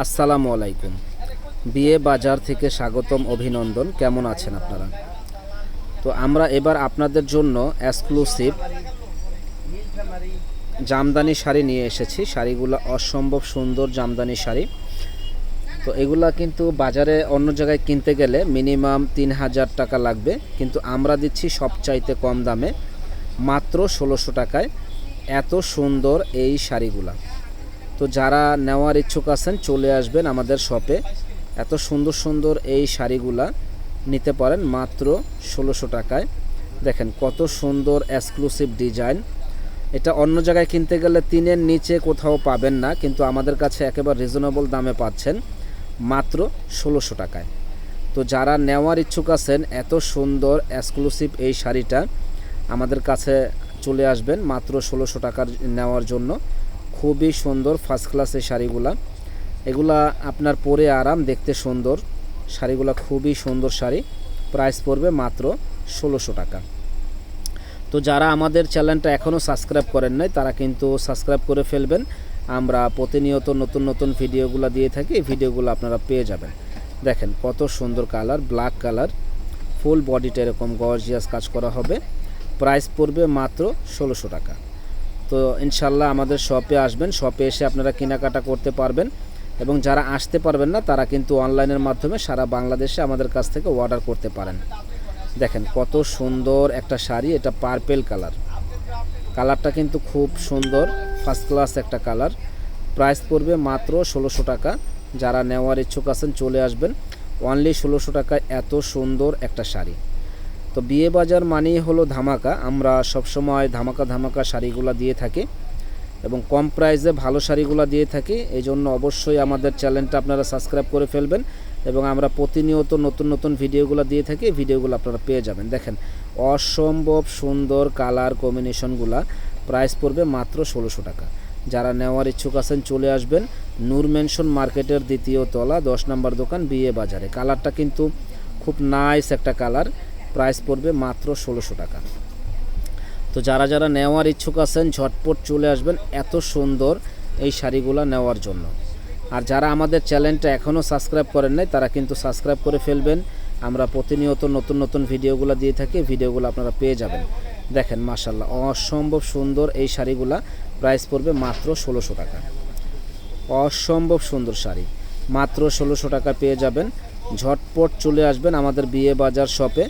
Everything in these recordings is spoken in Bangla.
আসসালামু আলাইকুম। বিয়ে বাজার থেকে স্বাগতম, অভিনন্দন। কেমন আছেন আপনারা? তো আমরা এবার আপনাদের জন্য এক্সক্লুসিভ জামদানি শাড়ি নিয়ে এসেছি। শাড়িগুলো অসম্ভব সুন্দর জামদানি শাড়ি। তো এগুলা কিন্তু বাজারে অন্য জায়গায় কিনতে গেলে মিনিমাম ৩,০০০ টাকা লাগবে, কিন্তু আমরা দিচ্ছি সবচাইতে কম দামে, মাত্র ১৬০০ টাকায় এত সুন্দর এই শাড়িগুলা। তো যারা নেওয়ার ইচ্ছুক আছেন চলে আসবেন আমাদের শপে। এত সুন্দর সুন্দর এই শাড়িগুলা নিতে পারেন মাত্র ১৬০০ টাকায়। দেখেন কত সুন্দর এক্সক্লুসিভ ডিজাইন। এটা অন্য জায়গায় কিনতে গেলে ৩-এর নিচে কোথাও পাবেন না, কিন্তু আমাদের কাছে একেবারে রিজনেবল দামে পাচ্ছেন মাত্র ১৬০০ টাকায়। তো যারা নেওয়ার ইচ্ছুক আছেন এত সুন্দর এক্সক্লুসিভ এই শাড়িটা আমাদের কাছে চলে আসবেন মাত্র ১৬০০ টাকার নেওয়ার জন্য। খুবই সুন্দর ফার্স্ট ক্লাস এই শাড়িগুলা। এগুলা আপনার পরে আরাম, দেখতে সুন্দর শাড়িগুলা, খুবই সুন্দর শাড়ি। প্রাইস পড়বে মাত্র ১৬০০ টাকা। তো যারা আমাদের চ্যানেলটা এখনও সাবস্ক্রাইব করেন নাই তারা কিন্তু সাবস্ক্রাইব করে ফেলবেন। আমরা প্রতিনিয়ত নতুন নতুন ভিডিওগুলো দিয়ে থাকি, এই ভিডিওগুলো আপনারা পেয়ে যাবেন। দেখেন কত সুন্দর কালার, ব্ল্যাক কালার, ফুল বডিটা এরকম গর্জিয়াস কাজ করা হবে। প্রাইস পড়বে মাত্র ১৬০০ টাকা। তো ইনশাল্লাহ আমাদের শপে আসবেন, শপে এসে আপনারা কেনাকাটা করতে পারবেন। এবং যারা আসতে পারবেন না তারা কিন্তু অনলাইনের মাধ্যমে সারা বাংলাদেশে আমাদের কাছ থেকে অর্ডার করতে পারেন। দেখেন কত সুন্দর একটা শাড়ি, এটা পার্পেল কালার। কালারটা কিন্তু খুব সুন্দর, ফার্স্ট ক্লাস একটা কালার। প্রাইস পড়বে মাত্র ১৬০০ টাকা। যারা নেওয়ার ইচ্ছুক আছেন চলে আসবেন। অনলি ১৬০০ টাকায় এত সুন্দর একটা শাড়ি। তো বিয়ে বাজার মানেই হলো ধামাকা। আমরা সবসময় ধামাকা ধামাকা শাড়িগুলো দিয়ে থাকি এবং কম প্রাইসে ভালো শাড়িগুলো দিয়ে থাকি। এই জন্য অবশ্যই আমাদের চ্যানেলটা আপনারা সাবস্ক্রাইব করে ফেলবেন এবং আমরা প্রতিনিয়ত নতুন নতুন ভিডিওগুলো দিয়ে থাকি, এই ভিডিওগুলো আপনারা পেয়ে যাবেন। দেখেন অসম্ভব সুন্দর কালার কম্বিনেশনগুলা। প্রাইস পড়বে মাত্র ১৬০০ টাকা। যারা নেওয়ার ইচ্ছুক আছেন চলে আসবেন। নূর মেনশন মার্কেটের ২য় তলা, ১০ নম্বর দোকান, বিয়ে বাজারে। কালারটা কিন্তু খুব নাইস একটা কালার। প্রাইস পড়বে মাত্র ১৬০০ টাকা। তো যারা যারা নেওয়ার ইচ্ছুক আছেন ঝটপট চলে আসবেন এত সুন্দর এই শাড়িগুলো নেওয়ার জন্য। আর যারা আমাদের চ্যানেলটা এখনও সাবস্ক্রাইব করেন নাই তারা কিন্তু সাবস্ক্রাইব করে ফেলবেন। আমরা প্রতিনিয়ত নতুন নতুন ভিডিওগুলো দিয়ে থাকি, ভিডিওগুলো আপনারা পেয়ে যাবেন। দেখেন মাশাআল্লাহ অসম্ভব সুন্দর এই শাড়িগুলা। প্রাইস পড়বে মাত্র ১৬০০ টাকা। অসম্ভব সুন্দর শাড়ি মাত্র ১৬০০ টাকা পেয়ে যাবেন। ঝটপট চলে আসবেন আমাদের বিয়ে বাজার শপে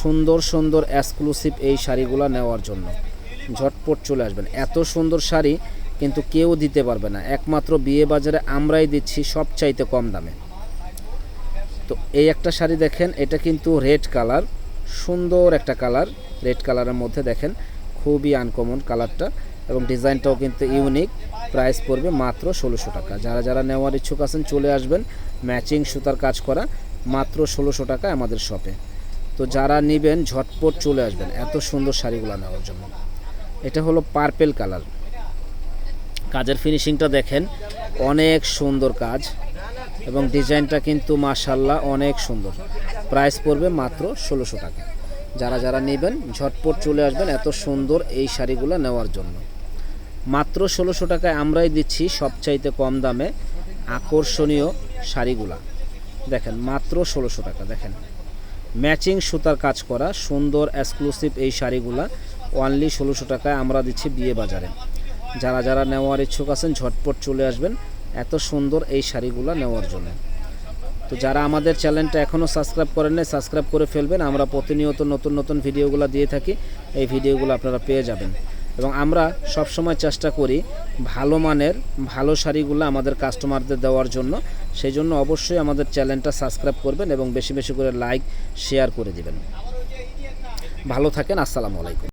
সুন্দর সুন্দর এক্সক্লুসিভ এই শাড়িগুলো নেওয়ার জন্য। ঝটপট চলে আসবেন। এত সুন্দর শাড়ি কিন্তু কেউ দিতে পারবে না, একমাত্র বিয়ে বাজারে আমরাই দিচ্ছি সবচাইতে কম দামে। তো এই একটা শাড়ি দেখেন, এটা কিন্তু রেড কালার, সুন্দর একটা কালার। রেড কালারের মধ্যে দেখেন খুবই আনকমন কালারটা এবং ডিজাইনটাও কিন্তু ইউনিক। প্রাইস পড়বে মাত্র ১৬০০ টাকা। যারা যারা নেওয়ার ইচ্ছুক আছেন চলে আসবেন। ম্যাচিং সুতার কাজ করা, মাত্র ১৬০০ টাকা আমাদের শপে। তো যারা নেবেন ঝটপট চলে আসবেন এত সুন্দর শাড়িগুলো নেওয়ার জন্য। এটা হলো পার্পেল কালার। কাজের ফিনিশিংটা দেখেন, অনেক সুন্দর কাজ এবং ডিজাইনটা কিন্তু মাশাআল্লাহ অনেক সুন্দর। প্রাইস পড়বে মাত্র ১৬০০ টাকা। যারা যারা নেবেন ঝটপট চলে আসবেন এত সুন্দর এই শাড়িগুলো নেওয়ার জন্য। মাত্র ১৬০০ টাকায় আমরাই দিচ্ছি সবচাইতে কম দামে আকর্ষণীয় শাড়িগুলা। দেখেন মাত্র ১৬০০ টাকা। দেখেন ম্যাচিং সুতার কাজ করা সুন্দর এক্সক্লুসিভ এই শাড়িগুলা অনলি ১৬০০ টাকায় আমরা দিচ্ছি বিয়ে বাজারে। যারা যারা নেওয়ার ইচ্ছুক আছেন ঝটপট চলে আসবেন এত সুন্দর এই শাড়িগুলো নেওয়ার জন্য। তো যারা আমাদের চ্যানেলটা এখনও সাবস্ক্রাইব করেন নাই সাবস্ক্রাইব করে ফেলবেন। আমরা প্রতিনিয়ত নতুন নতুন ভিডিওগুলো দিয়ে থাকি, এই ভিডিওগুলো আপনারা পেয়ে যাবেন। এবং আমরা সবসময় চেষ্টা করি ভালো মানের ভালো শাড়িগুলো আমাদের কাস্টমারদের দেওয়ার জন্য। সেই জন্য অবশ্যই আমাদের চ্যানেলটা সাবস্ক্রাইব করবেন এবং বেশি বেশি করে লাইক শেয়ার করে দিবেন। ভালো থাকেন, আসসালামু আলাইকুম।